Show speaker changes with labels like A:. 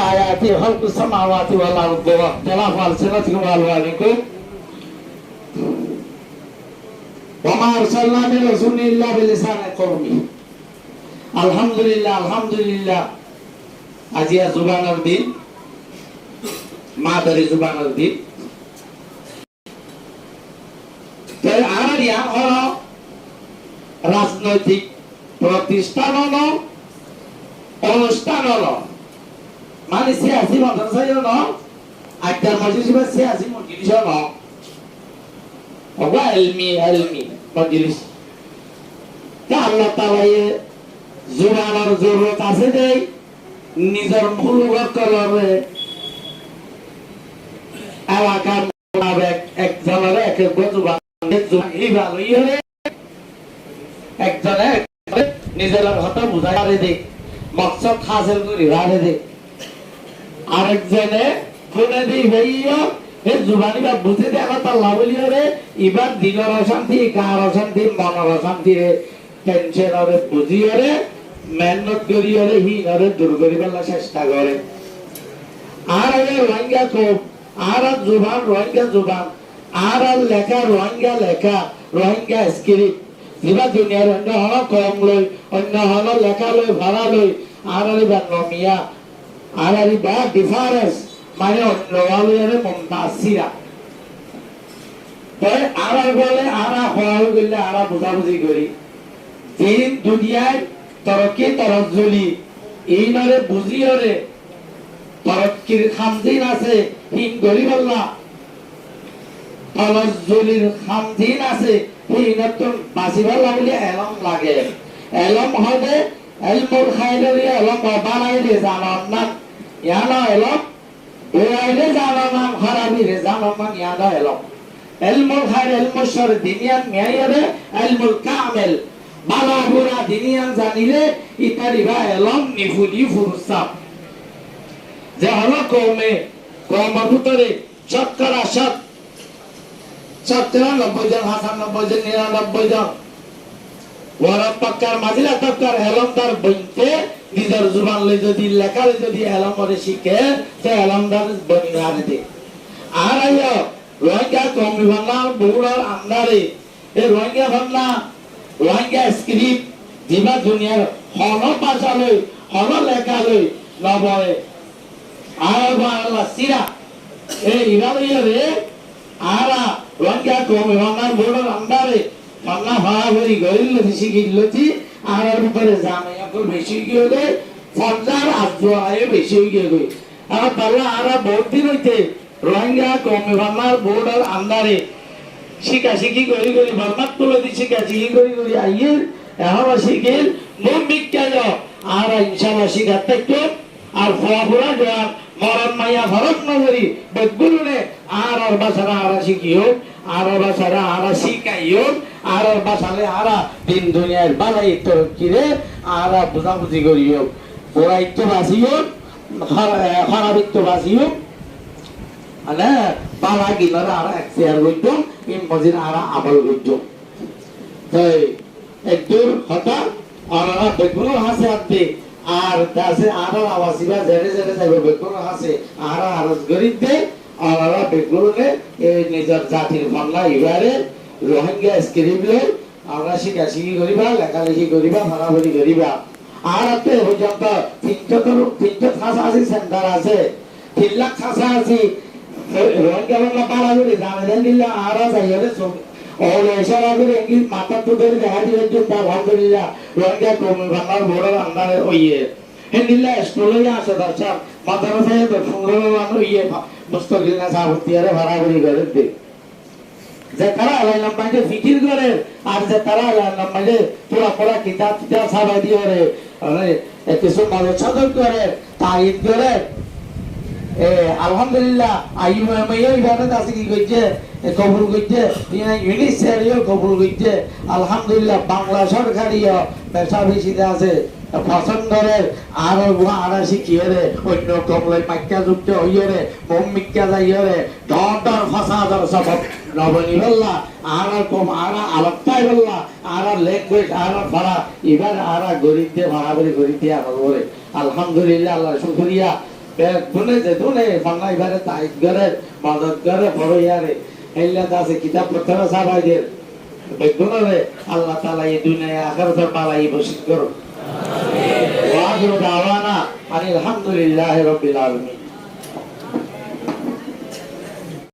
A: আয়াতি খালকুস সামাওয়াতি ওয়াল আরদি ওয়া ইখতিলাফু আলসিনাতিকুম ওয়া আলওয়ানিকুম ওয়া মা আরসালনা মির রাসূলিন ইল্লা বিলিসানি কওমি। আলহামদুলিল্লাহ, আলহামদুলিল্লাহ। আজিয়া জুবানের দিন, মাদারি জুবানের দিন। আর ইয়া হলো রাজনৈতিক প্রতিষ্ঠান হলো, অনুষ্ঠান হলো, মানে সিয়াসি মাদ্রাসা হলো, আড্ডার মজলিস বা সিয়াসি মজলিস হলো, ওয়া ইলমি মজলিস। আল্লাহ তাআলা জুবানের জরুরত আছে দেই নিজের মুলুগত লরে এলাকার মোতাবেক একজনের এক এক জুবান এই ভালোই হলে একজনে নিজের কথা বুঝাই পারে দে, মকসদ হাসিল করি হারে দে, আরেকজনে শুনে দিই ভাইয়া এই জুবানি বা বুঝে দে আল্লাহ তাআলা বলি রে এবার দিনের অশান্তি, গার অশান্তি, মনের অশান্তি রে টেনশন হবে বুঝি রে মেহনত করি রে হি রে দূর করিবার চেষ্টা করে। আর রোহিঙ্গা খুব আর জুবান রোহিঙ্গা জুবান আর লেখা রোহিঙ্গা লেখা রোহিঙ্গা স্ক্রিপ্ট যেবা দুনিয়ার অন্য হল কম লই, অন্য হল লেখা লই, ভাড়া লই, আর বা নমিয়া আর বা ডিফারেন্স মানে অন্য হলে মমতাসিরা আর বলে আর হওয়া গেলে আর বুঝাবুঝি করি দিন দুনিয়ায় তরক্কি তরজ্জলি এই নরে বুঝিও রে তরক্কির খামদিন আছে হিন গরিব আল্লাহ, তরজ্জলির খামদিন আছে হিনতুন বাসিবার লাগলে এলম লাগে। এলম হবে এলমুল খাইরে এলম বানাইলে জানান না ইয়ানা এলম বেরাইলে জানান নাম খারাপিরে জানান না ইয়ানা এলম। এলমুল খাইর এলমুল শর দিনিয়ান মিয়াইরে এলমুল কামেল বালা বুড়া দিনিয়ান জানিলে ইতারি বা এলম নিফুলি ফুরসাব যে হলো কমে কমের ভিতরে শতকরা 90 জন, 95 জন, 99 জন ওরা পাক্কার মাজিলা পাক্কার এলম তার বইতে নিজের জুবান লই যদি লেখা লই যদি এলম করে শিখে সে এলম তার বনি আনে দে। আর আইয়া রোহিঙ্গা কমি বাংলা বগুড়ার আন্দারে এই রোহিঙ্গা বাংলা রোহিঙ্গা স্ক্রিপ্ট যেবা দুনিয়ার হল ভাষা লই হল লেখা লই নবয়ে আর বাংলা সিরা এই ইরালিয়া রে আরা রোহিঙ্গা কমি বাংলার বগুড়ার আন্দারে বাংলা ভাড়া ভরি গরিল শিখিলছি আর উপরে জামে এখন বেশি গিয়ে ফঞ্জার আজয়ে বেশি গিয়ে গই আর বাংলা আরা বহুত দিন হইতে রোহিঙ্গা কমি বাংলার বগুড়ার আন্দারে শিখি করি বরমাত তুলে দি শিখি করি আইয়ে এখন শিখিল মন বিজ্ঞান আর ইনশাআল্লাহ শিখার থাকতো আর ফলাফলা দেওয়ার মরণ মাইয়া ফরক নগরী বেগুনে আর বাসারা আর শিখিও আর বাসারা আর শিখাইও আর বাসালে আর দিন দুনিয়ার বালাই তরক্কিরে আর বুঝাবুঝি করিও ওরাইত্য বাসিও খারাপিত্য বাসিও মানে বালা গিনারা আর এক শেয়ার করতো ইন মজিন আর আমল করতো তাই একদূর হতা আর বেগুনো হাসে আনতে আর দাসে আর আওয়াসিবা জেরে জেরে যাবে বেগুনো হাসে আর আরজ গরিব দে আর বেগুনে এই নিজের জাতির বাংলা ইবারে রোহিঙ্গা স্ক্রিপ্ট লই আমরা শিখি করিবা লেখালেখি করিবা ভাড়াভাড়ি করিবা আর আপনি পর্যন্ত 300 খাসা আছে সেন্টার আছে 3 লাখ খাসা আছে রোহিঙ্গা বাংলা পাড়া করে জানেন দিল্লা আর যাইলে সব ওলে ইশারা করে ইংলিশ মাথা তুলে দেখা দিলে জন্য আলহামদুলিল্লাহ রোহিঙ্গা কমি বাংলার বড় আন্দারে ওইয়ে হেন্দিল্লা স্কুলে আসে দর্শক মাদ্রাসায় তো ফুংরবানো ইয়ে মুস্তাকিল না সাবতিয়ারে ভাড়াভাড়ি করে দে যে তারা আলাইলাম বাইরে ফিকির করে আর যে তারা আলাইলাম বাইরে পুরা কিতাব সাবাই দিয়ে রে কিছু মানুষ সদর করে তাইদ করে আলহামদুলিল্লাহ আইয়ুমাইয়া ইবাদত আছে কি কইছে কবুল কইছে ইউনিসেরিও কবুল কইছে আলহামদুলিল্লাহ বাংলা সরকারিও পেশা বেশিতে আছে পছন্দের আর আর শিখিয়ে রে অন্য কমলাই মাইকা যুক্ত হইয়ে রে মমিকা যাইয়ে রে ডর ফাসাদর সব নবনী বললা আর কম আর আলাপাই বললা আর ল্যাঙ্গুয়েজ আর ভাড়া এবার আর গরিবদের ভাড়া করে গরিব দিয়ে আমল করে আলহামদুলিল্লাহ আল্লাহ শুকরিয়া দুনে যে দুনে ফান্নাই বারে তাইজ করে মদত করে বড় ইয়ারে এল্লা আছে কিতাব পত্র সাবাইদের বেগুনরে আল্লাহ তাআলা এই দুনিয়া আখিরাতে বালাই বসিত করো আমিন ওয়া আখিরু দাওয়ানা আলহামদুলিল্লাহি রাব্বিল আলামিন